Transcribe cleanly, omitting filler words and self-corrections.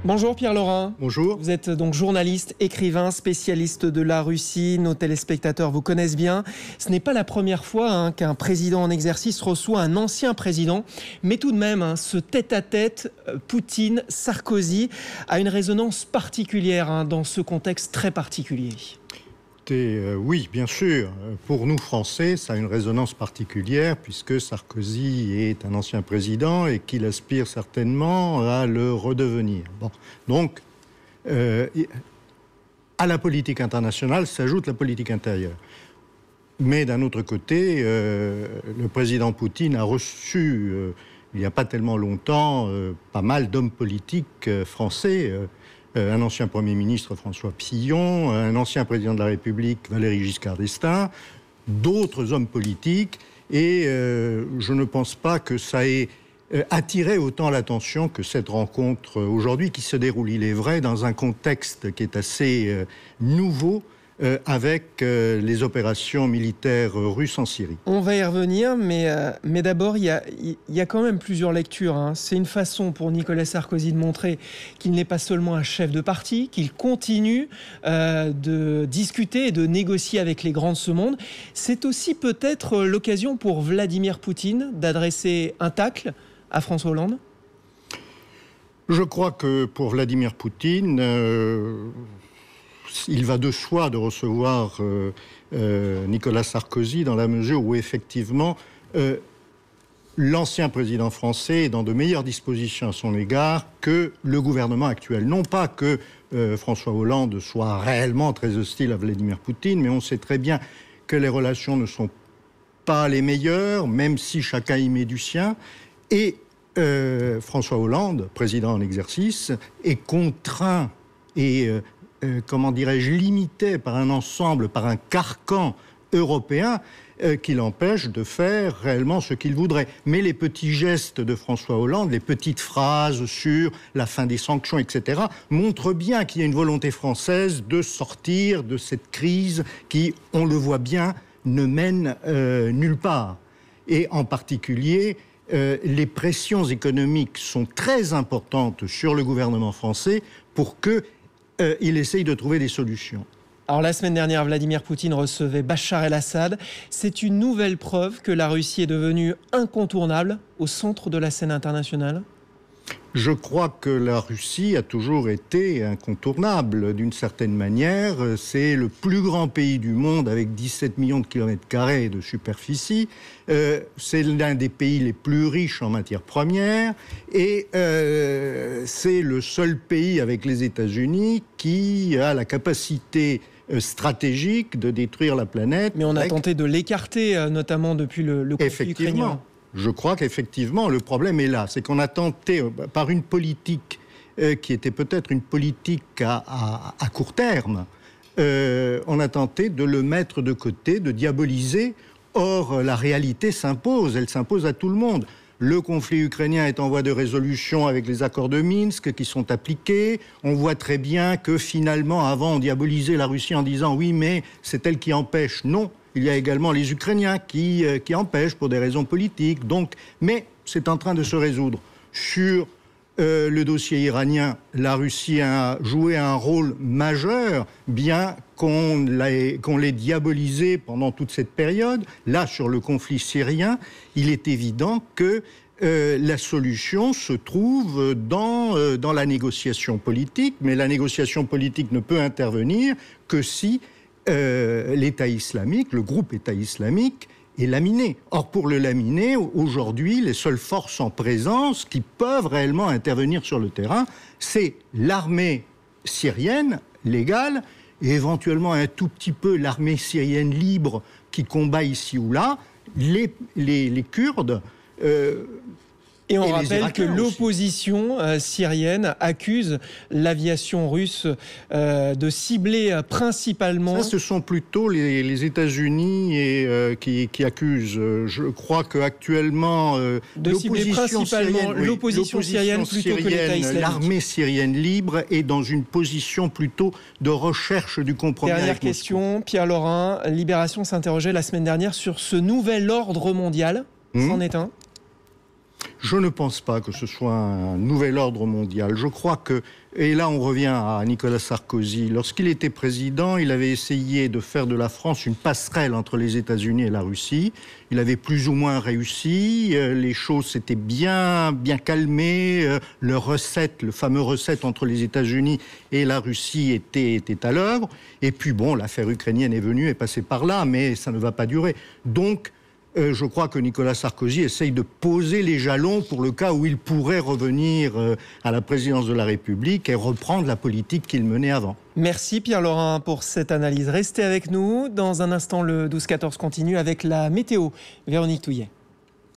Bonjour Pierre Laurin. Bonjour. Vous êtes donc journaliste, écrivain, spécialiste de la Russie. Nos téléspectateurs vous connaissent bien. Ce n'est pas la première fois qu'un président en exercice reçoit un ancien président. Mais tout de même, ce tête-à-tête Poutine-Sarkozy a une résonance particulière dans ce contexte très particulier. Oui, bien sûr. Pour nous, Français, ça a une résonance particulière puisque Sarkozy est un ancien président et qu'il aspire certainement à le redevenir. Bon. Donc, à la politique internationale s'ajoute la politique intérieure. Mais d'un autre côté, le président Poutine a reçu, il n'y a pas tellement longtemps, pas mal d'hommes politiques français, un ancien Premier ministre, François Fillon, un ancien président de la République, Valéry Giscard d'Estaing, d'autres hommes politiques, et je ne pense pas que ça ait attiré autant l'attention que cette rencontre aujourd'hui, qui se déroule, il est vrai, dans un contexte qui est assez nouveau, avec les opérations militaires russes en Syrie. On va y revenir, mais d'abord, il y a quand même plusieurs lectures. C'est une façon pour Nicolas Sarkozy de montrer qu'il n'est pas seulement un chef de parti, qu'il continue de discuter et de négocier avec les grands de ce monde. C'est aussi peut-être l'occasion pour Vladimir Poutine d'adresser un tacle à François Hollande. Je crois que pour Vladimir Poutine, il va de soi de recevoir Nicolas Sarkozy dans la mesure où effectivement l'ancien président français est dans de meilleures dispositions à son égard que le gouvernement actuel. Non pas que François Hollande soit réellement très hostile à Vladimir Poutine, mais on sait très bien que les relations ne sont pas les meilleures, même si chacun y met du sien. Et François Hollande, président en exercice, est contraint et comment dirais-je, limité par un ensemble, par un carcan européen qui l'empêche de faire réellement ce qu'il voudrait. Mais les petits gestes de François Hollande, les petites phrases sur la fin des sanctions, etc., montrent bien qu'il y a une volonté française de sortir de cette crise qui, on le voit bien, ne mène nulle part. Et en particulier, les pressions économiques sont très importantes sur le gouvernement français pour que il essaye de trouver des solutions. Alors la semaine dernière, Vladimir Poutine recevait Bachar el-Assad. C'est une nouvelle preuve que la Russie est devenue incontournable au centre de la scène internationale. Je crois que la Russie a toujours été incontournable d'une certaine manière. C'est le plus grand pays du monde avec 17 millions de kilomètres carrés de superficie. C'est l'un des pays les plus riches en matières premières. Et c'est le seul pays avec les États-Unis qui a la capacité stratégique de détruire la planète. Mais on a tenté de l'écarter, notamment depuis le conflit ukrainien. Je crois qu'effectivement, le problème est là. C'est qu'on a tenté, par une politique qui était peut-être une politique à court terme, on a tenté de le mettre de côté, de diaboliser. Or, la réalité s'impose. Elle s'impose à tout le monde. Le conflit ukrainien est en voie de résolution avec les accords de Minsk qui sont appliqués. On voit très bien que finalement, avant, on diabolisait la Russie en disant « oui, mais c'est elle qui empêche ». Non. Il y a également les Ukrainiens qui empêchent pour des raisons politiques. Donc, mais c'est en train de se résoudre. Sur le dossier iranien, la Russie a joué un rôle majeur, bien qu'on l'ait diabolisé pendant toute cette période. Là, sur le conflit syrien, il est évident que la solution se trouve dans la négociation politique. Mais la négociation politique ne peut intervenir que si l'État islamique, le groupe État islamique, est laminé. Or, pour le laminer, aujourd'hui, les seules forces en présence qui peuvent réellement intervenir sur le terrain, c'est l'armée syrienne, légale, et éventuellement un tout petit peu l'armée syrienne libre qui combat ici ou là, les Kurdes. Et on rappelle que l'opposition syrienne accuse l'aviation russe de cibler principalement... Ça, ce sont plutôt les États-Unis qui accusent. Je crois qu'actuellement, de cibler principalement l'opposition syrienne plutôt que l'État islamique. L'armée syrienne libre est dans une position plutôt de recherche du compromis. Dernière question, Pierre Laurin. Libération s'interrogeait la semaine dernière sur ce nouvel ordre mondial. C'en est un ? Je ne pense pas que ce soit un nouvel ordre mondial. Je crois que, et là on revient à Nicolas Sarkozy, lorsqu'il était président, il avait essayé de faire de la France une passerelle entre les États-Unis et la Russie. Il avait plus ou moins réussi, les choses s'étaient bien calmées, le fameux recette entre les États-Unis et la Russie était à l'œuvre. Et puis bon, l'affaire ukrainienne est venue et passée par là, mais ça ne va pas durer. Donc, je crois que Nicolas Sarkozy essaye de poser les jalons pour le cas où il pourrait revenir à la présidence de la République et reprendre la politique qu'il menait avant. Merci Pierre Laurin pour cette analyse. Restez avec nous. Dans un instant, le 12-14 continue avec la météo. Véronique Touillet.